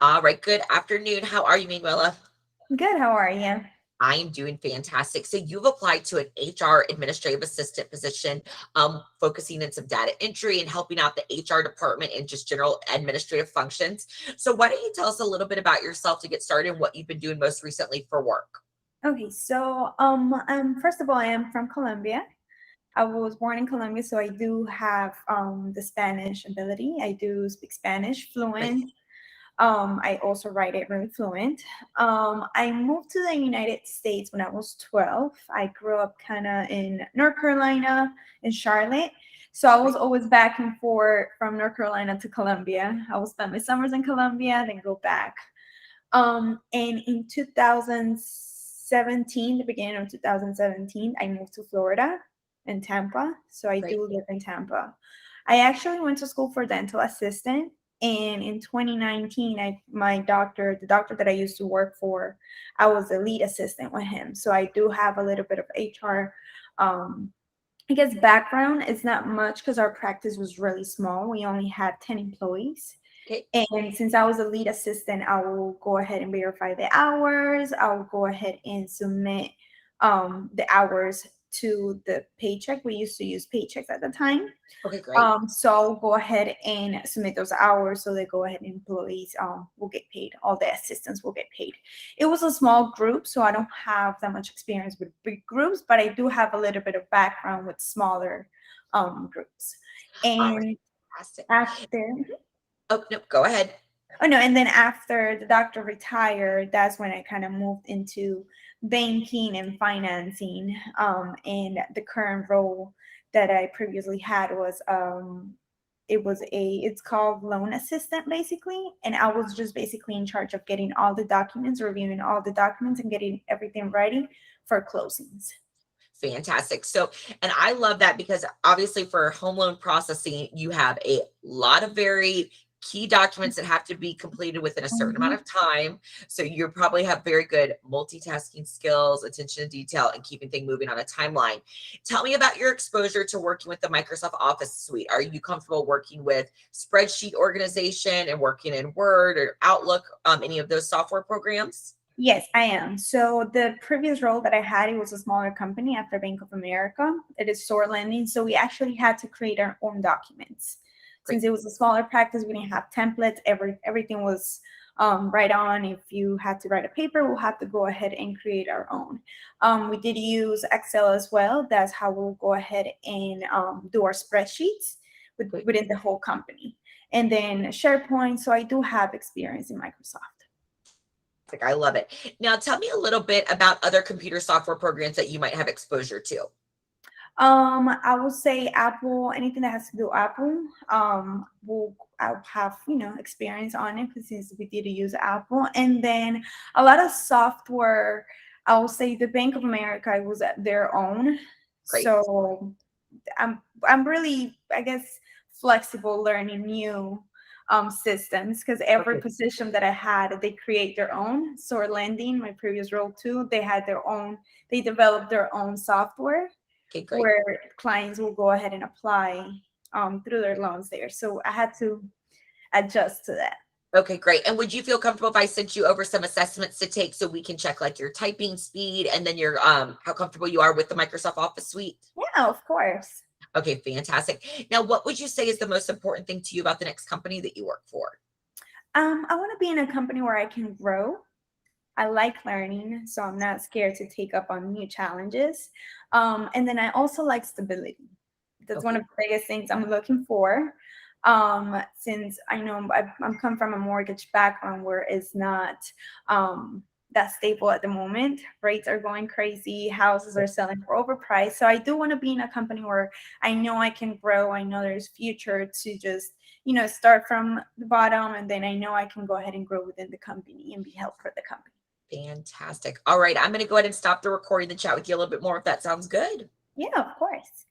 All right, good afternoon. How are you, Manuela? Good, how are you? I am doing fantastic. So you've applied to an HR administrative assistant position, focusing in some data entry and helping out the HR department and just general administrative functions. So why don't you tell us a little bit about yourself to get started and what you've been doing most recently for work? Okay, so I'm first of all, I am from Colombia. I was born in Colombia, so I do have the Spanish ability. I do speak Spanish Great. fluent. I also write it very fluent. I moved to the United States when I was 12. I grew up kind of in North Carolina, in Charlotte. So I was Great. always back and forth from North Carolina to Colombia. I would spend my summers in Colombia, then go back. And in 2017, the beginning of 2017, I moved to Florida in Tampa. So I Great. do live in Tampa. I actually went to school for dental assistant. And in 2019, the doctor that I used to work for, I was the lead assistant with him. So I do have a little bit of HR, um, I guess, background. It's not much because our practice was really small. We only had 10 employees. Okay. And since I was a lead assistant, I will go ahead and verify the hours. I will go ahead and submit the hours to the paycheck. We used to use paychecks at the time. Okay, great. So I'll go ahead and submit those hours so they go ahead and employees will get paid. All the assistants will get paid. It was a small group, so I don't have that much experience with big groups, but I do have a little bit of background with smaller groups. All right. And Fantastic. after Oh, no, go ahead. Oh no, and then after the doctor retired, that's when I kind of moved into banking and financing. And the current role that I previously had was it's called loan assistant basically, and I was just basically in charge of getting all the documents, reviewing all the documents, and getting everything ready for closings. Fantastic. So, and I love that because obviously for home loan processing, you have a lot of very key documents that have to be completed within a certain amount Mhm. of time. So you probably have very good multitasking skills, attention to detail, and keeping things moving on a timeline. Tell me about your exposure to working with the Microsoft Office suite. Are you comfortable working with spreadsheet organization and working in Word or Outlook, any of those software programs? Yes, I am. So the previous role that I had, it was a smaller company after Bank of America. It is store lending. So we actually had to create our own documents. Great. Since it was a smaller practice, we didn't have templates. Everything was right on. If you had to write a paper, we'll have to go ahead and create our own. We did use Excel as well. That's how we'll go ahead and do our spreadsheets Great. within the whole company. And then SharePoint. So I do have experience in Microsoft. I love it. Now, tell me a little bit about other computer software programs that you might have exposure to. I would say Apple, anything that has to do Apple, will I'll have, experience on it since we did use Apple. And then a lot of software, I will say the Bank of America was at their own. Great. So I'm really, I guess, flexible learning new systems because every Okay. position that I had, they create their own. So lending, my previous role too, they had their own, they developed their own software Okay, great. where clients will go ahead and apply through their loans there. So I had to adjust to that. Okay, great. And would you feel comfortable if I sent you over some assessments to take so we can check like your typing speed and then your how comfortable you are with the Microsoft Office suite? Yeah, of course. Okay, fantastic. Now, what would you say is the most important thing to you about the next company that you work for? I want to be in a company where I can grow. I like learning, so I'm not scared to take up on new challenges. And then I also like stability. That's one Okay. of the biggest things I'm looking for. Since I know I'm come from a mortgage background where it's not that stable at the moment. Rates are going crazy. Houses are selling for overpriced. So I do want to be in a company where I know I can grow. I know there's future to just start from the bottom, and then I know I can go ahead and grow within the company and be help for the company. Fantastic. All right, I'm going to go ahead and stop the recording and chat with you a little bit more if that sounds good. Yeah, of course.